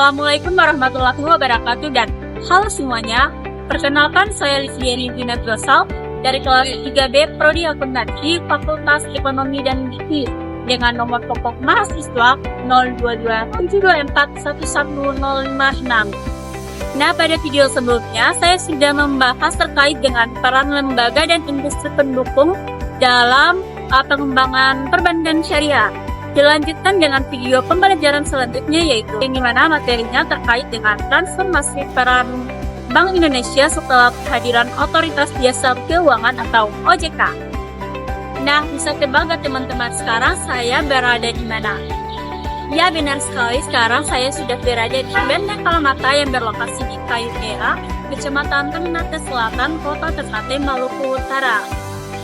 Assalamualaikum warahmatullahi wabarakatuh dan halo semuanya. Perkenalkan saya Lisdiani Zinat Gosal dari kelas 3B Prodi Akuntansi Fakultas Ekonomi dan Bisnis dengan nomor pokok mahasiswa 02272411056. Nah, pada video sebelumnya saya sudah membahas terkait dengan peran lembaga dan industri pendukung dalam pengembangan perbankan syariah. Dilanjutkan dengan video pembelajaran selanjutnya yaitu yang dimana materinya terkait dengan transformasi peran Bank Indonesia setelah kehadiran Otoritas Jasa Keuangan atau OJK. Nah, bisa tebak gak teman-teman sekarang saya berada di mana? Ya, benar sekali, sekarang saya sudah berada di Benteng Kalamata yang berlokasi di Kayu Merah, Kecamatan Ternate Selatan, Kota Ternate, Maluku Utara.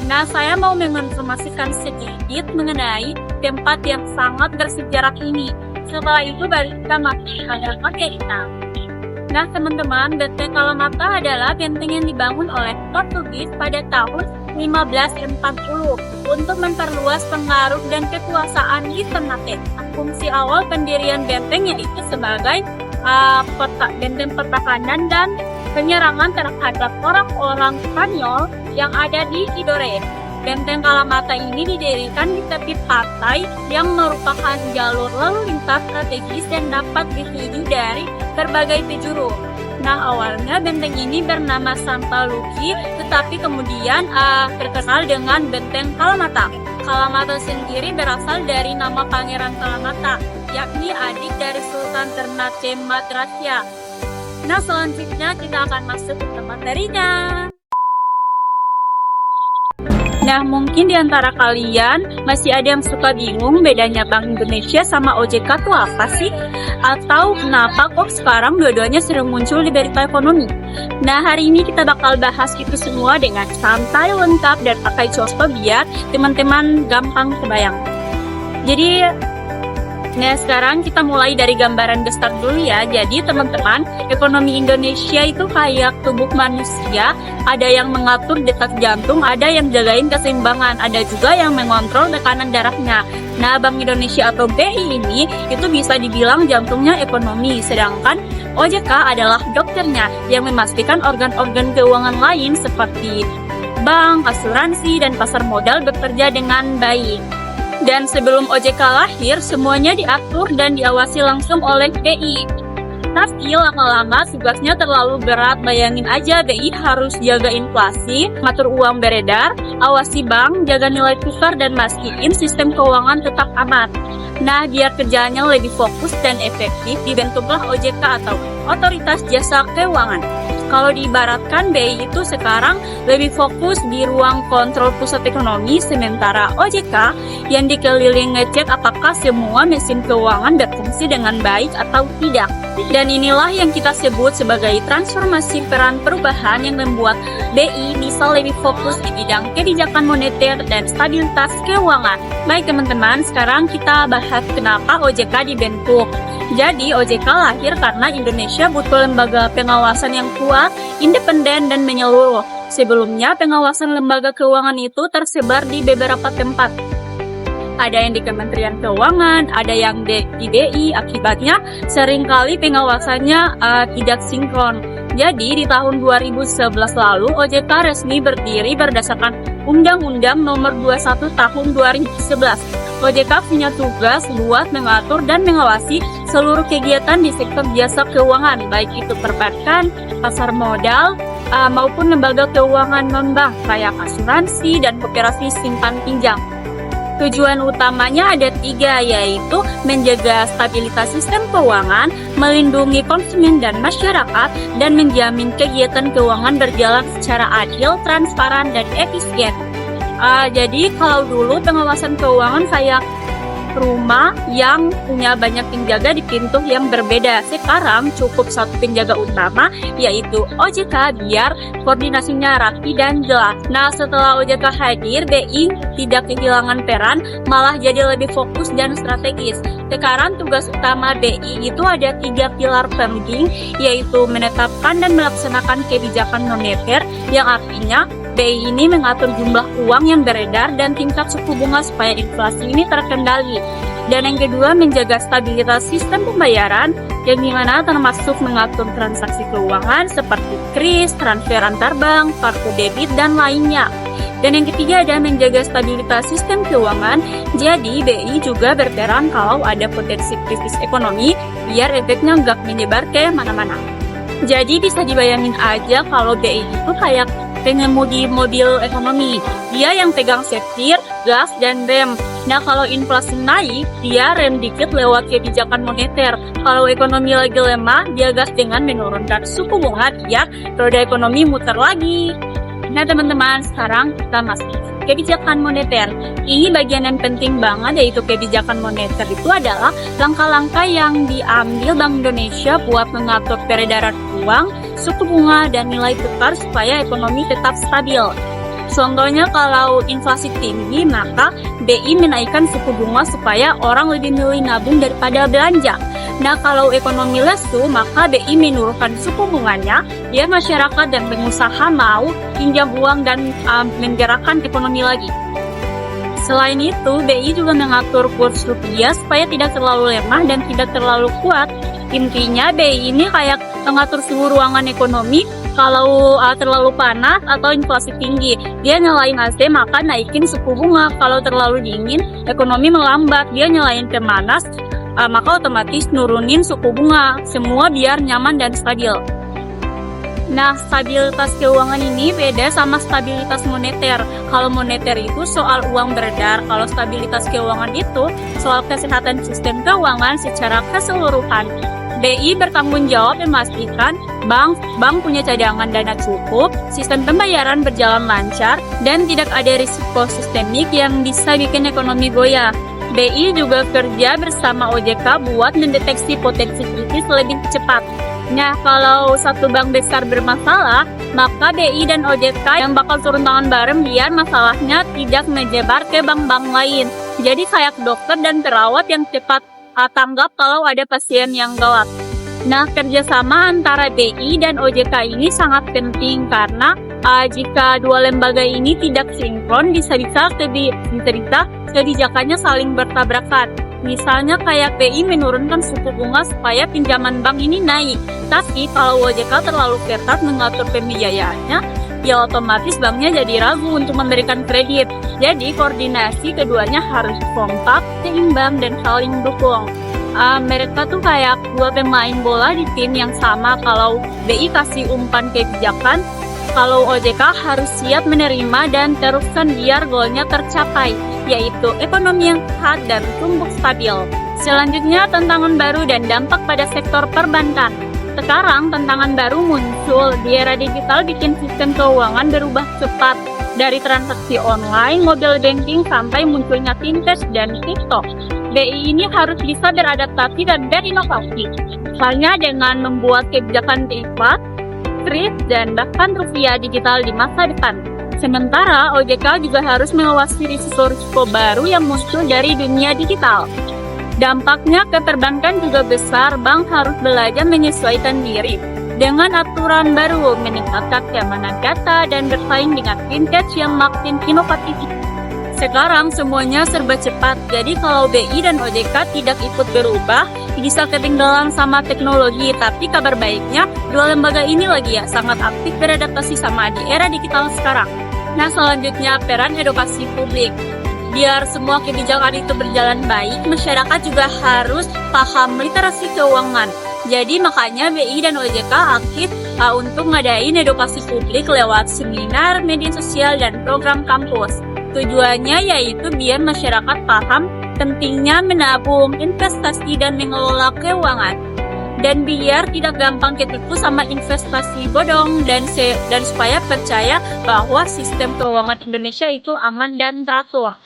Nah, saya mau menginformasikan sedikit mengenai tempat yang sangat bersejarah ini. Setelah itu baru kita masuk pada materinya. Nah, teman-teman, Benteng Kalamata adalah benteng yang dibangun oleh Portugis pada tahun 1540 untuk memperluas pengaruh dan kekuasaan di Ternate. Fungsi awal pendirian benteng yaitu sebagai benteng pertahanan dan penyerangan terhadap orang-orang Spanyol yang ada di Tidore. Benteng Kalamata ini didirikan di tepi pantai yang merupakan jalur lalu lintas strategis dan dapat dituju dari berbagai penjuru. Nah, awalnya benteng ini bernama Santa Lucia, tetapi kemudian terkenal dengan Benteng Kalamata. Kalamata sendiri berasal dari nama Pangeran Kalamata, yakni adik dari Sultan Ternate Madrasya. Nah, selanjutnya kita akan masuk ke materinya. Nah, mungkin di antara kalian masih ada yang suka bingung bedanya Bank Indonesia sama OJK itu apa sih? Atau kenapa kok sekarang dua-duanya sering muncul di berita ekonomi? Nah, hari ini kita bakal bahas itu semua dengan santai, lengkap, dan pakai contoh biar teman-teman gampang kebayang. Jadi, nah, sekarang kita mulai dari gambaran besar dulu ya. Jadi teman-teman, ekonomi Indonesia itu kayak tubuh manusia. Ada yang mengatur detak jantung, ada yang jagain keseimbangan, ada juga yang mengontrol tekanan darahnya. Nah, Bank Indonesia atau BI ini itu bisa dibilang jantungnya ekonomi. Sedangkan OJK adalah dokternya yang memastikan organ-organ keuangan lain seperti bank, asuransi, dan pasar modal bekerja dengan baik. Dan sebelum OJK lahir, semuanya diatur dan diawasi langsung oleh BI. Tapi lama-lama tugasnya terlalu berat. Bayangin aja, BI harus jaga inflasi, ngatur uang beredar, awasi bank, jaga nilai tukar, dan mastiin sistem keuangan tetap aman. Nah, biar kerjaannya lebih fokus dan efektif, dibentuklah OJK atau Otoritas Jasa Keuangan. Kalau diibaratkan, BI itu sekarang lebih fokus di ruang kontrol pusat ekonomi, sementara OJK yang dikeliling ngecek apakah semua mesin keuangan berfungsi dengan baik atau tidak. Dan inilah yang kita sebut sebagai transformasi peran perubahan yang membuat BI bisa lebih fokus di bidang kebijakan moneter dan stabilitas keuangan. Baik teman-teman, sekarang kita bahas kenapa OJK dibentuk. Jadi OJK lahir karena Indonesia butuh lembaga pengawasan yang kuat, independen, dan menyeluruh. Sebelumnya pengawasan lembaga keuangan itu tersebar di beberapa tempat. Ada yang di Kementerian Keuangan, ada yang di BI. Akibatnya seringkali pengawasannya tidak sinkron. Jadi di tahun 2011 lalu OJK resmi berdiri berdasarkan Undang-Undang Nomor 21 Tahun 2011. OJK punya tugas luas mengatur dan mengawasi seluruh kegiatan di sektor jasa keuangan, baik itu perbankan, pasar modal, maupun lembaga keuangan non-bank kayak asuransi dan koperasi simpan pinjam. Tujuan utamanya ada 3, yaitu menjaga stabilitas sistem keuangan, melindungi konsumen dan masyarakat, dan menjamin kegiatan keuangan berjalan secara adil, transparan, dan efisien. Jadi kalau dulu pengawasan keuangan kayak rumah yang punya banyak penjaga di pintu yang berbeda. Sekarang cukup satu penjaga utama, yaitu OJK, biar koordinasinya rapi dan jelas. Nah, setelah OJK hadir, BI tidak kehilangan peran, malah jadi lebih fokus dan strategis. Sekarang tugas utama BI itu ada 3 pilar penting, yaitu menetapkan dan melaksanakan kebijakan moneter, yang artinya BI ini mengatur jumlah uang yang beredar dan tingkat suku bunga supaya inflasi ini terkendali. Dan yang kedua, menjaga stabilitas sistem pembayaran, yang dimana termasuk mengatur transaksi keuangan seperti kris, transfer antar bank, kartu debit, dan lainnya. Dan yang ketiga ada menjaga stabilitas sistem keuangan. Jadi BI juga berperan kalau ada potensi krisis ekonomi biar efeknya nggak menyebar ke mana-mana. Jadi bisa dibayangin aja kalau BI itu kayak pengemudi mobil ekonomi. Dia yang pegang setir, gas, dan rem. Nah kalau inflasi naik, dia rem dikit lewat kebijakan moneter. Kalau ekonomi lagi lemah, dia gas dengan menurunkan suku bunga biar roda ekonomi muter lagi. Nah teman-teman, sekarang kita masuk kebijakan moneter. Ini bagian yang penting banget, yaitu kebijakan moneter itu adalah langkah-langkah yang diambil Bank Indonesia buat mengatur peredaran uang, suku bunga, dan nilai tukar supaya ekonomi tetap stabil. Contohnya kalau inflasi tinggi, maka BI menaikkan suku bunga supaya orang lebih milih nabung daripada belanja. Nah, kalau ekonomi lesu, maka BI menurunkan suku bunganya biar masyarakat dan pengusaha mau pinjam uang dan menggerakkan ekonomi lagi. Selain itu, BI juga mengatur kurs rupiah supaya tidak terlalu lemah dan tidak terlalu kuat. Intinya, BI ini kayak mengatur suhu ruangan ekonomi. Kalau terlalu panas atau inflasi tinggi, dia nyalain AC maka naikin suku bunga. Kalau terlalu dingin, ekonomi melambat, dia nyalain pemanas, maka otomatis nurunin suku bunga. Semua biar nyaman dan stabil. Nah, stabilitas keuangan ini beda sama stabilitas moneter. Kalau moneter itu soal uang beredar, kalau stabilitas keuangan itu soal kesehatan sistem keuangan secara keseluruhan. BI bertanggung jawab memastikan bank punya cadangan dana cukup, sistem pembayaran berjalan lancar, dan tidak ada risiko sistemik yang bisa bikin ekonomi goyah. BI juga kerja bersama OJK buat mendeteksi potensi krisis lebih cepat. Nah, kalau satu bank besar bermasalah, maka BI dan OJK yang bakal turun tangan bareng biar masalahnya tidak menyebar ke bank-bank lain. Jadi kayak dokter dan perawat yang cepat tanggap kalau ada pasien yang gawat. Nah, kerjasama antara BI dan OJK ini sangat penting karena jika dua lembaga ini tidak sinkron, bisa-bisa kebijakannya saling bertabrakan. Misalnya kayak BI menurunkan suku bunga supaya pinjaman bank ini naik. Tapi kalau OJK terlalu ketat mengatur pembiayaannya, ya otomatis banknya jadi ragu untuk memberikan kredit. Jadi koordinasi keduanya harus kompak, seimbang, dan saling dukung. Mereka tuh kayak dua pemain bola di tim yang sama. Kalau BI kasih umpan kebijakan, kalau OJK harus siap menerima dan teruskan biar goalnya tercapai, yaitu ekonomi yang sehat dan tumbuh stabil. Selanjutnya, tantangan baru dan dampak pada sektor perbankan. Sekarang tantangan baru muncul. Di era digital bikin sistem keuangan berubah cepat. Dari transaksi online, mobile banking, sampai munculnya fintech dan kripto. BI ini harus bisa beradaptasi dan berinovasi. Misalnya dengan membuat kebijakan tepat, kris, dan bahkan rupiah digital di masa depan. Sementara OJK juga harus mengawasi risiko-risiko baru yang muncul dari dunia digital. Dampaknya ke perbankan juga besar. Bank harus belajar menyesuaikan diri dengan aturan baru, meningkatkan keamanan data, dan bersaing dengan fintech yang makin inovatif. Sekarang semuanya serba cepat, jadi kalau BI dan OJK tidak ikut berubah, bisa ketinggalan sama teknologi. Tapi kabar baiknya, dua lembaga ini lagi sangat aktif beradaptasi sama di era digital sekarang. Nah, selanjutnya peran edukasi publik. Biar semua kebijakan itu berjalan baik, masyarakat juga harus paham literasi keuangan. Jadi makanya BI dan OJK aktif untuk ngadain edukasi publik lewat seminar, media sosial, dan program kampus. Tujuannya yaitu biar masyarakat paham pentingnya menabung, investasi, dan mengelola keuangan. Dan biar tidak gampang ketipu sama investasi bodong dan supaya percaya bahwa sistem keuangan Indonesia itu aman dan teratur.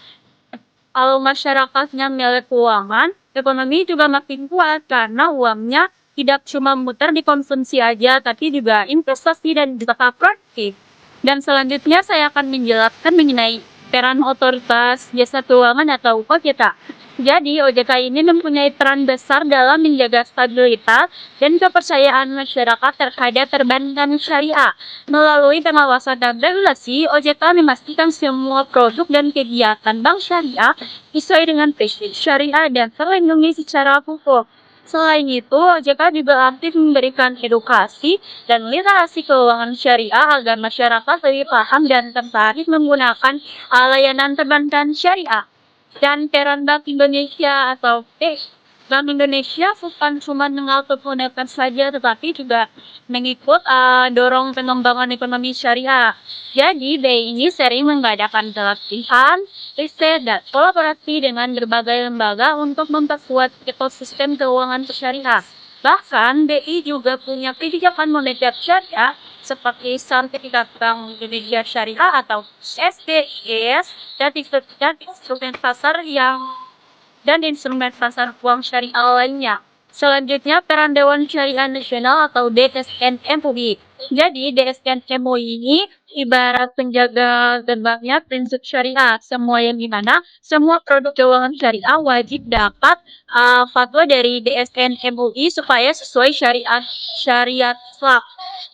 Kalau masyarakatnya melek keuangan, ekonomi juga makin kuat karena uangnya tidak cuma muter di konsumsi aja, tapi juga investasi dan juga produktif. Dan selanjutnya saya akan menjelaskan mengenai peran otoritas jasa keuangan atau OJK. Jadi, OJK ini mempunyai peran besar dalam menjaga stabilitas dan kepercayaan masyarakat terhadap perbankan syariah. Melalui pengawasan dan regulasi, OJK memastikan semua produk dan kegiatan bank syariah sesuai dengan prinsip syariah dan terlindungi secara hukum. Selain itu, OJK juga aktif memberikan edukasi dan literasi keuangan syariah agar masyarakat lebih paham dan tertarik menggunakan layanan perbankan syariah. Dan peran Bank Indonesia atau Bank Indonesia bukan cuma mengenal kebijakan saja, tetapi juga mengikut dorong pengembangan ekonomi syariah. Jadi, BI ini sering mengadakan pelatihan, riset, dan kolaborasi dengan berbagai lembaga untuk memperkuat ekosistem keuangan syariah. Bahkan, BI juga punya kebijakan moneter syariah seperti Sertifikat Bank Indonesia Syariah atau SBIS dan instrumen pasar uang syariah lainnya. Selanjutnya, peran Dewan Syariah Nasional atau DSN MUI. Jadi, DSN MUI ini ibarat penjaga gerbangnya prinsip syariah, semua produk keuangan syariah wajib dapat fatwa dari DSN MUI supaya sesuai syariat Islam.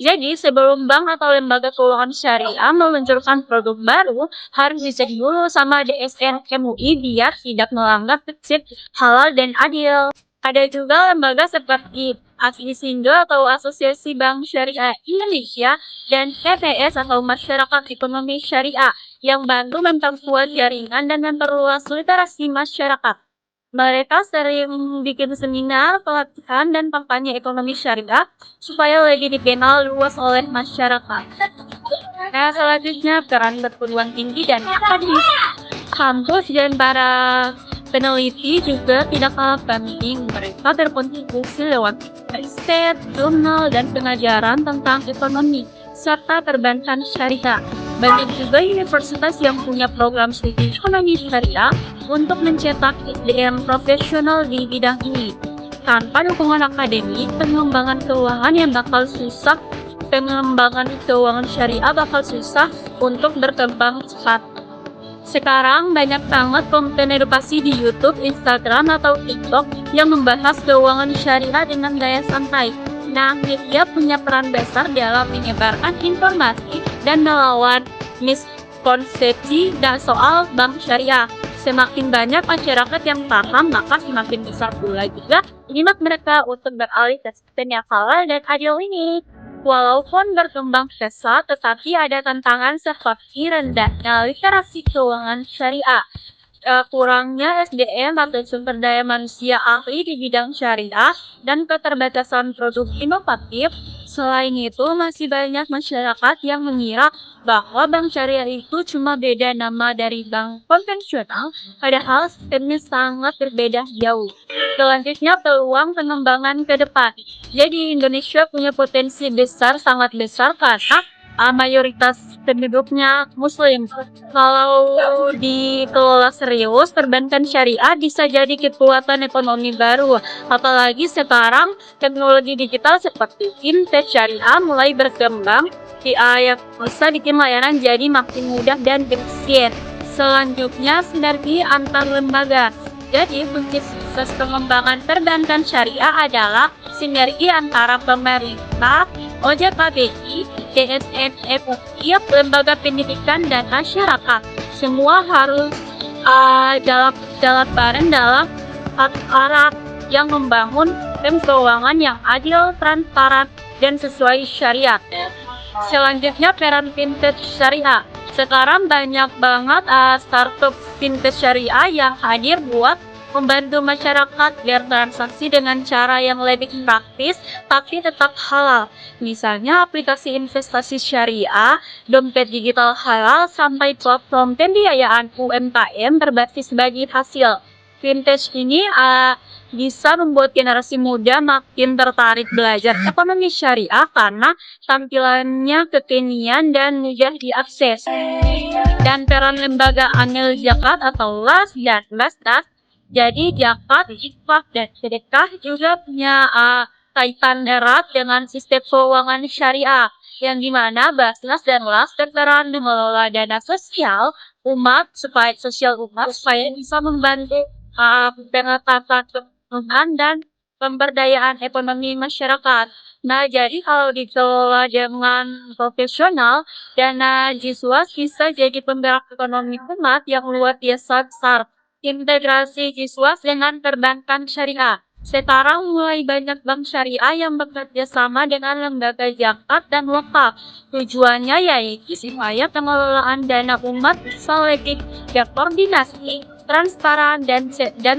Jadi, sebelum bank atau lembaga keuangan syariah meluncurkan produk baru, harus dicek dulu sama DSN MUI biar tidak melanggar prinsip halal dan adil. Ada juga lembaga seperti ASISINDO atau Asosiasi Bank Syariah Indonesia dan PPS atau Masyarakat Ekonomi Syariah yang bantu memperkuat jaringan dan memperluas literasi masyarakat. Mereka sering bikin seminar, pelatihan, dan kampanye ekonomi syariah supaya lebih dikenal luas oleh masyarakat. Nah, selanjutnya peran perguruan tinggi dan akademis. Kampus dan para peneliti juga tidak kalah penting. Mereka berkontribusi lewat riset, jurnal, dan pengajaran tentang ekonomi serta perbankan syariah. Banyak juga universitas yang punya program studi ekonomi syariah untuk mencetak SDM profesional di bidang ini. Tanpa dukungan akademik, pengembangan keuangan syariah bakal susah untuk berkembang cepat. Sekarang banyak banget konten edukasi di YouTube, Instagram, atau TikTok yang membahas keuangan syariah dengan gaya santai. Nah, media punya peran besar dalam menyebarkan informasi dan melawan miskonsepsi dan soal bank syariah. Semakin banyak masyarakat yang paham, maka semakin besar pula juga minat mereka untuk beralih ke sistem yang halal dan adil ini. Walaupun berkembang pesat, tetapi ada tantangan seperti rendahnya literasi keuangan syariah, kurangnya SDM atau sumber daya manusia ahli di bidang syariah, dan keterbatasan produk inovatif. Selain itu, masih banyak masyarakat yang mengira bahwa bank syariah itu cuma beda nama dari bank konvensional, padahal sistemnya sangat berbeda jauh. Selanjutnya, peluang pengembangan ke depan. Jadi, Indonesia punya potensi besar, sangat besar, karena mayoritas penduduknya Muslim. Kalau dikelola serius, perbankan syariah bisa jadi kekuatan ekonomi baru. Apalagi sekarang teknologi digital seperti fintech syariah mulai berkembang, yang bisa bikin layanan jadi makin mudah dan efisien. Selanjutnya, sinergi antar lembaga. Jadi, kunci sukses pengembangan perbankan syariah adalah sinergi antara pemerintah, OJK BI, DSN MUI, lembaga pendidikan, dan masyarakat. Semua harus dalam bareng dalam arah yang membangun sistem keuangan yang adil, transparan, dan sesuai syariat. Selanjutnya, peran fintech syariah. Sekarang banyak banget startup fintech syariah yang hadir buat membantu masyarakat bertransaksi dengan cara yang lebih praktis tapi tetap halal. Misalnya aplikasi investasi syariah, dompet digital halal, sampai platform pembiayaan UMKM berbasis bagi hasil. Fintech ini bisa membuat generasi muda makin tertarik belajar ekonomi syariah karena tampilannya kekinian dan mudah diakses. Dan peran lembaga amil zakat atau LAS dan Basnas. Jadi zakat, infak, dan sedekah juga punya kaitan erat dengan sistem keuangan syariah, yang dimana Basnas dan LAS berperan mengelola dana sosial umat supaya bisa membantu pengetatan kebutuhan dan pemberdayaan ekonomi masyarakat. Nah, jadi kalau dikelola dengan profesional, dana Jiswas bisa jadi penggerak ekonomi umat yang luar biasa besar. Integrasi Jiswas dengan perbankan syariah. Sekarang mulai banyak bank syariah yang bekerja sama dengan lembaga zakat dan wakaf. Tujuannya yaitu supaya pengelolaan dana umat bisa lebih terkoordinasi, transparan, dan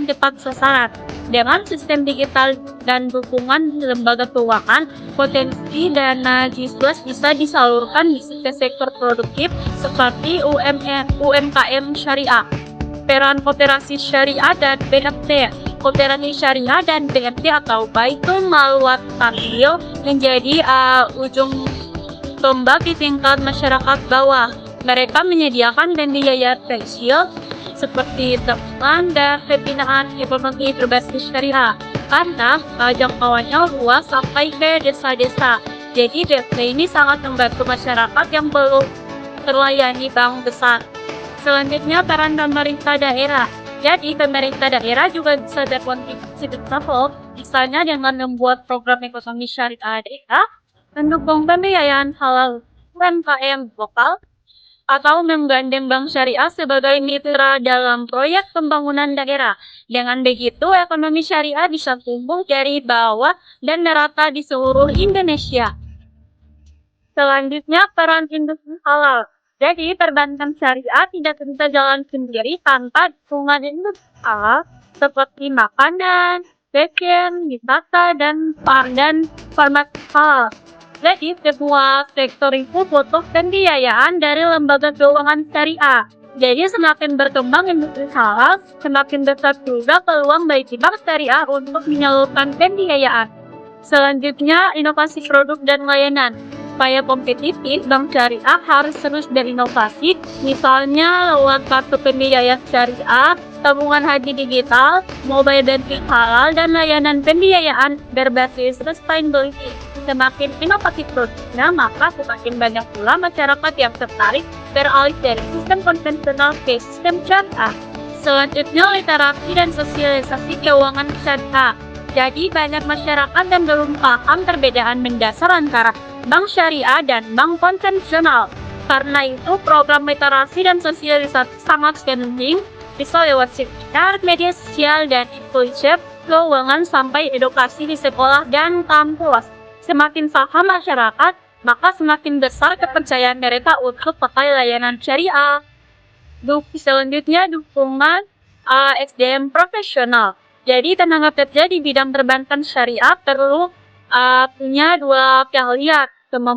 tepat sasaran. Dengan sistem digital dan dukungan lembaga keuangan, potensi dana GISWAS bisa disalurkan ke sektor produktif seperti UMKM syariah. Peran koperasi syariah dan BMT. Koperasi syariah dan BMT atau Baitul Mal Takmil menjadi ujung tombak di tingkat masyarakat bawah. Mereka menyediakan biaya kecil seperti tabungan dan pembinaan ekonomi berbasis syariah karena jangkauannya luas sampai ke desa-desa. Jadi BMT ini sangat membantu masyarakat yang belum terlayani bank besar. Selanjutnya, peran pemerintah daerah. Jadi, pemerintah daerah juga bisa berkontribusi besar loh, misalnya dengan membuat program ekonomi syariah daerah, mendukung pembiayaan halal UMKM lokal, atau menggandeng bank syariah sebagai mitra dalam proyek pembangunan daerah. Dengan begitu, ekonomi syariah bisa tumbuh dari bawah dan merata di seluruh Indonesia. Selanjutnya, peran industri halal. Jadi, perbankan syariah tidak bisa jalan sendiri tanpa dukungan industri halal seperti makanan, fashion, wisata, dan farmasi halal. Jadi, semua sektor itu butuh pembiayaan dari lembaga keuangan syariah. Jadi, semakin berkembang industri halal, semakin besar juga peluang bagi bank syariah untuk menyalurkan pembiayaan. Selanjutnya, inovasi produk dan layanan. Supaya kompetitif, bank syariah harus terus berinovasi, misalnya lewat kartu pembiayaan syariah, tabungan haji digital, mobile banking halal, dan layanan pembiayaan berbasis sustainability. Semakin inovatif produknya, maka semakin banyak pula masyarakat yang tertarik beralih dari sistem konvensional ke sistem syariah. Selanjutnya, literasi dan sosialisasi keuangan syariah. Jadi, banyak masyarakat yang belum paham perbedaan mendasar antara bank syariah dan bank konvensional. Karena itu, program literasi dan sosialisasi sangat penting, bisa lewat seminar, media sosial, dan influencer keuangan sampai edukasi di sekolah dan kampus. Semakin paham masyarakat, maka semakin besar kepercayaan mereka untuk pakai layanan syariah. Selanjutnya, dukungan SDM profesional. Jadi, tenaga kerja di bidang perbankan syariah perlu punya dua keahlian,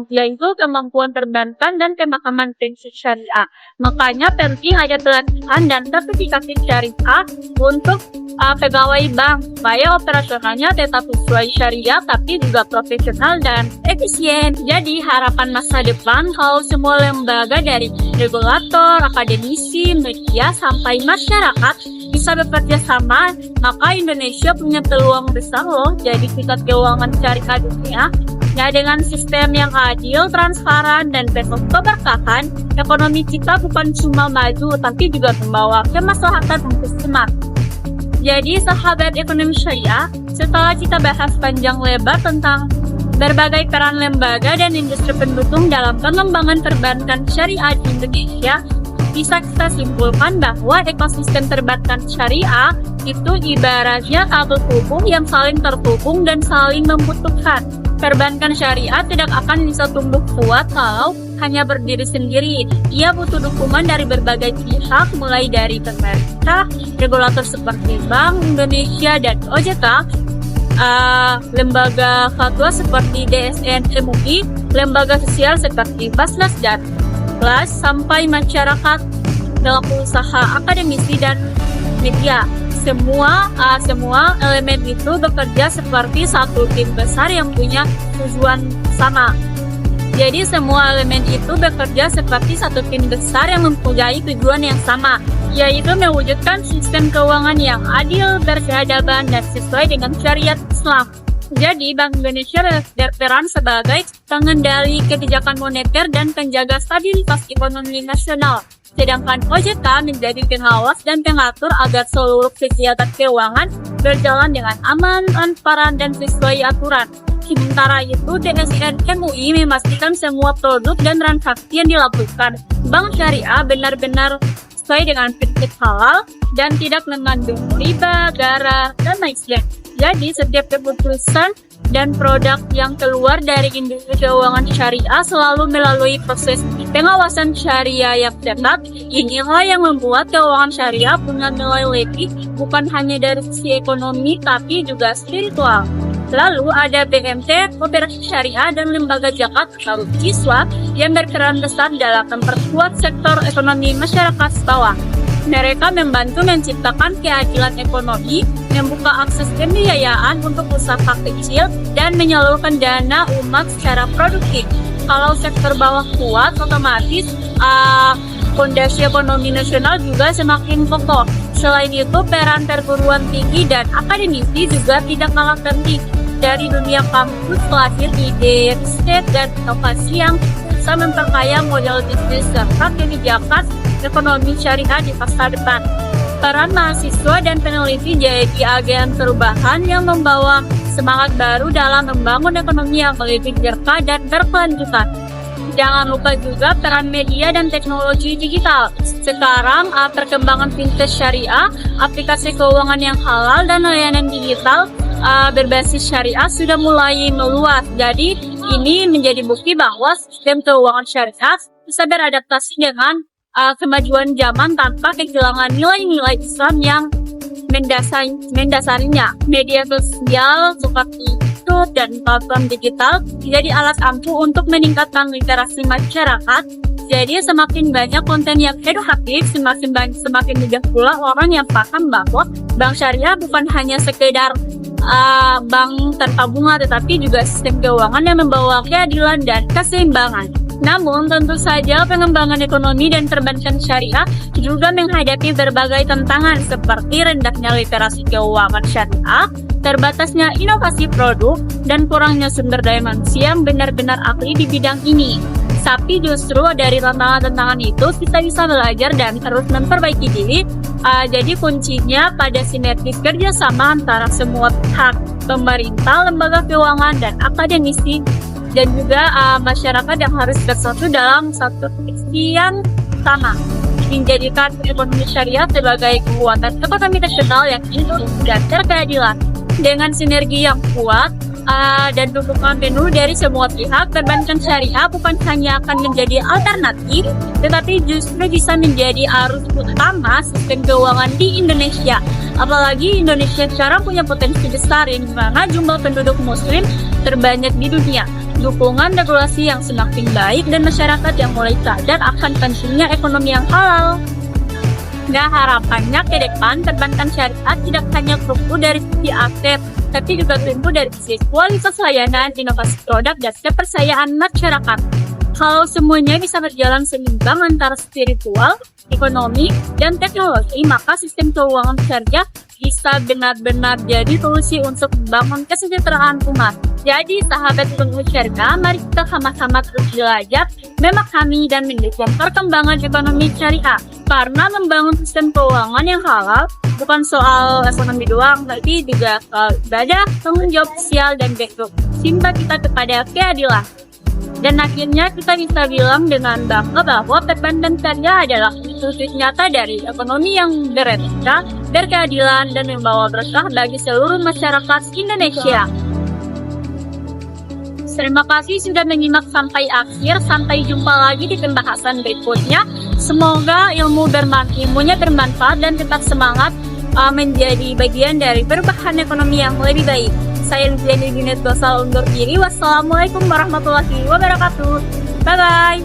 yaitu kemampuan perbankan dan pemahaman prinsip syariah. Makanya penting ada pelatihan dan sertifikasi syariah untuk pegawai bank, supaya operasionalnya tetap sesuai syariah tapi juga profesional dan efisien. Jadi harapan masa depan kalau semua lembaga dari regulator, akademisi, media sampai masyarakat bisa bekerja sama, maka Indonesia punya peluang besar loh jadi pusat keuangan syariah dunia. Nah, dengan sistem yang adil, transparan, dan penuh keberkahan, ekonomi kita bukan cuma maju, tapi juga membawa kemaslahatan untuk semua. Jadi, sahabat ekonomi syariah, setelah kita bahas panjang lebar tentang berbagai peran lembaga dan industri pendukung dalam pengembangan perbankan syariah di Indonesia, bisa kita simpulkan bahwa ekosistem perbankan syariah itu ibaratnya satu tubuh yang saling terhubung dan saling membutuhkan. Perbankan syariah tidak akan bisa tumbuh kuat kalau hanya berdiri sendiri. Ia butuh dukungan dari berbagai pihak, mulai dari pemerintah, regulator seperti Bank Indonesia dan OJK, lembaga fatwa seperti DSN MUI, lembaga sosial seperti Basnas dan kelas, sampai masyarakat, pelaku usaha, akademisi, dan media. Semua elemen itu bekerja seperti satu tim besar yang punya tujuan sama. Jadi semua elemen itu bekerja seperti satu tim besar yang mempunyai tujuan yang sama, yaitu mewujudkan sistem keuangan yang adil, berkeadaban, dan sesuai dengan syariat Islam. Jadi, Bank Indonesia berperan sebagai pengendali kebijakan moneter dan penjaga stabilitas ekonomi nasional. Sedangkan OJK menjadi pengawas dan pengatur agar seluruh kegiatan keuangan berjalan dengan aman, transparan, dan sesuai aturan. Sementara itu, DSN MUI memastikan semua produk dan transaksi yang dilakukan bank syariah benar-benar sesuai dengan prinsip halal dan tidak mengandung riba, garam, dan lain sebagainya. Jadi, setiap keputusan dan produk yang keluar dari industri keuangan syariah selalu melalui proses pengawasan syariah yang ketat. Inilah yang membuat keuangan syariah punya nilai lebih bukan hanya dari sisi ekonomi tapi juga spiritual. Lalu ada BMT, Koperasi Syariah, dan Lembaga Zakat atau Siswa yang berperan besar dalam memperkuat sektor ekonomi masyarakat bawah. Mereka membantu menciptakan keadilan ekonomi, membuka akses pembiayaan untuk usaha kecil, dan menyalurkan dana umat secara produktif. Kalau sektor bawah kuat, otomatis fondasi ekonomi nasional juga semakin kokoh. Selain itu, peran perguruan tinggi dan akademisi juga tidak kalah penting. Dari dunia kampus lahir ide, riset, dan inovasi yang bisa memperkaya model bisnis serta kebijakan ekonomi syariah di masa depan. Peran mahasiswa dan peneliti jadi agen perubahan yang membawa semangat baru dalam membangun ekonomi yang lebih jerkah dan berkelanjutan. Jangan lupa juga peran media dan teknologi digital. Sekarang, perkembangan fintech syariah, aplikasi keuangan yang halal, dan layanan digital berbasis syariah sudah mulai meluas. Jadi, ini menjadi bukti bahwa sistem keuangan syariah bisa beradaptasi dengan kemajuan zaman tanpa kehilangan nilai-nilai Islam yang mendasarinya. Media sosial seperti YouTube dan platform digital jadi alat ampuh untuk meningkatkan literasi masyarakat. Jadi semakin banyak konten yang edukatif, semakin mudah pula orang yang paham bahwa bank syariah bukan hanya sekedar bank tanpa bunga, tetapi juga sistem keuangan yang membawa keadilan dan keseimbangan. Namun, tentu saja pengembangan ekonomi dan perbankan syariah juga menghadapi berbagai tantangan seperti rendahnya literasi keuangan syariah, terbatasnya inovasi produk, dan kurangnya sumber daya manusia yang benar-benar ahli di bidang ini. Tapi justru dari tantangan-tantangan itu kita bisa belajar dan terus memperbaiki diri. Jadi kuncinya pada sinergis kerjasama antara semua pihak, pemerintah, lembaga keuangan, dan akademisi, dan juga masyarakat yang harus bersatu dalam satu visi yang sama, menjadikan ekonomi syariah sebagai kekuatan ekonomi nasional yang hidup dan berkeadilan. Dengan sinergi yang kuat dan dukungan penuh dari semua pihak, perbankan syariah bukan hanya akan menjadi alternatif, tetapi justru bisa menjadi arus utama sistem keuangan di Indonesia. Apalagi Indonesia sekarang punya potensi besar, yang dimana jumlah penduduk muslim terbanyak di dunia. Dukungan regulasi yang semakin baik dan masyarakat yang mulai sadar akan pentingnya ekonomi yang halal. Nah, harapannya ke depan perbankan syariah tidak hanya tumbuh dari sisi aset, tapi juga tumbuh dari sisi kualitas layanan, inovasi produk, dan kepercayaan masyarakat. Kalau semuanya bisa berjalan seimbang antara spiritual, ekonomi, dan teknologi, maka sistem keuangan syariah bisa benar-benar jadi solusi untuk membangun kesejahteraan umat. Jadi, sahabat ekonomi syariah, mari kita sama-sama terus belajar, memahami, dan mendukung perkembangan ekonomi syariah. Karena membangun sistem keuangan yang halal bukan soal ekonomi doang, tapi juga soal ibadah, tanggung jawab sosial, dan bentuk cinta kita kepada keadilan. Dan akhirnya kita bisa bilang dengan bangga bahwa perbankan syariah adalah institusi nyata dari ekonomi yang beretika, berkeadilan, dan membawa berkah bagi seluruh masyarakat Indonesia. Terima kasih sudah menyimak sampai akhir. Sampai jumpa lagi di pembahasan berikutnya. Semoga ilmunya bermanfaat dan tetap semangat menjadi bagian dari perubahan ekonomi yang lebih baik. Saya Liziani Ginet Gosal undur diri. Wassalamualaikum warahmatullahi wabarakatuh. Bye-bye.